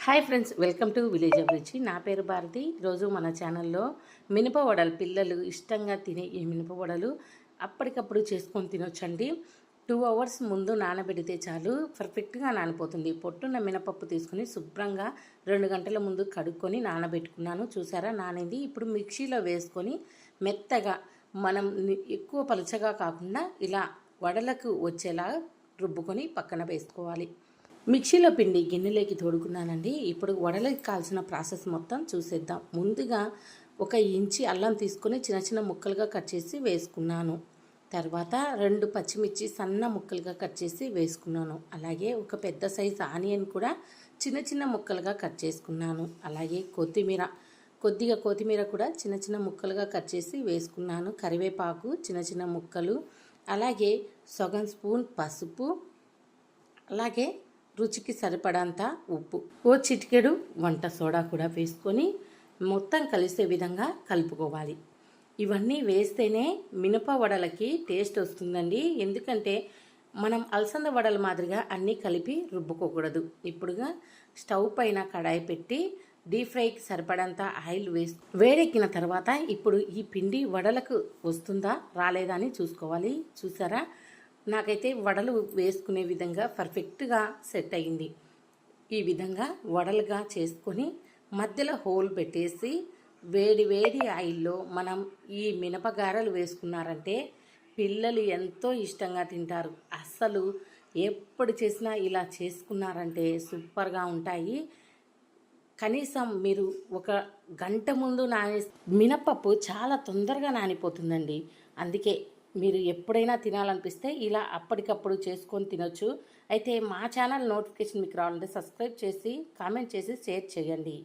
Hi friends, welcome to village అభిరుచి. నా పేరు భారతి. ఈరోజు మన ఛానల్లో మినప వడలు, పిల్లలు ఇష్టంగా తినే ఈ మినప వడలు అప్పటికప్పుడు చేసుకొని తినొచ్చండి. 2 అవర్స్ ముందు నానబెడితే చాలు, పర్ఫెక్ట్గా నానిపోతుంది. పొట్టున్న మినపప్పు తీసుకుని శుభ్రంగా 2 గంటల ముందు కడుక్కొని నానబెట్టుకున్నాను. చూసారా, నానింది. ఇప్పుడు మిక్సీలో వేసుకొని మెత్తగా, మనం ఎక్కువ పలుచగా కాకుండా ఇలా వడలకు వచ్చేలా రుబ్బుకొని పక్కన వేసుకోవాలి. మిక్సీలో పిండి గిన్నెలోకి తోడుకున్నానండి. ఇప్పుడు వడలకి కాల్చిన ప్రాసెస్ మొత్తం చూసేద్దాం. ముందుగా 1 ఇంచి అల్లం తీసుకొని చిన్న చిన్న ముక్కలుగా కట్ చేసి వేసుకున్నాను. తర్వాత 2 పచ్చిమిర్చి సన్న ముక్కలుగా కట్ చేసి వేసుకున్నాను. అలాగే ఒక పెద్ద సైజు ఆనియన్ కూడా చిన్న చిన్న ముక్కలుగా కట్ చేసుకున్నాను. అలాగే కొద్దిగా కొత్తిమీర కూడా చిన్న చిన్న ముక్కలుగా కట్ చేసి వేసుకున్నాను. కరివేపాకు చిన్న చిన్న ముక్కలు, అలాగే సగం స్పూన్ పసుపు, అలాగే రుచికి సరిపడంత ఉప్పు, చిటికెడు వంట సోడా కూడా వేసుకొని మొత్తం కలిసే విధంగా కలుపుకోవాలి. ఇవన్నీ వేస్తేనే మినప వడలకి టేస్ట్ వస్తుందండి. ఎందుకంటే మనం అలసంద వడల మాదిరిగా అన్నీ కలిపి రుబ్బుకోకూడదు. ఇప్పుడుగా స్టవ్ పైన కడాయి పెట్టి డీప్ ఫ్రైకి సరిపడంత ఆయిల్ వేడెక్కిన తర్వాత ఇప్పుడు ఈ పిండి వడలకు వస్తుందా రాలేదా అని చూసుకోవాలి. చూసారా, నాకైతే వడలు వేసుకునే విధంగా పర్ఫెక్ట్గా సెట్ అయ్యింది. ఈ విధంగా వడలుగా చేసుకొని మధ్యలో హోల్ పెట్టేసి వేడి వేడి ఆయిల్లో మనం ఈ మినపగారెలు వేసుకున్నారంటే పిల్లలు ఎంతో ఇష్టంగా తింటారు. అస్సలు ఎప్పుడు చేసినా ఇలా చేసుకున్నారంటే సూపర్గా ఉంటాయి. కనీసం మీరు 1 గంట ముందు మినపప్పు చాలా తొందరగా నానిపోతుందండి. అందుకే మీరు ఎప్పుడైనా తినాలనిపిస్తే ఇలా అప్పటికప్పుడు చేసుకొని తినొచ్చు. అయితే మా ఛానల్ నోటిఫికేషన్ మీకు రావాలంటే సబ్స్క్రైబ్ చేసి, కామెంట్ చేసి, షేర్ చేయండి.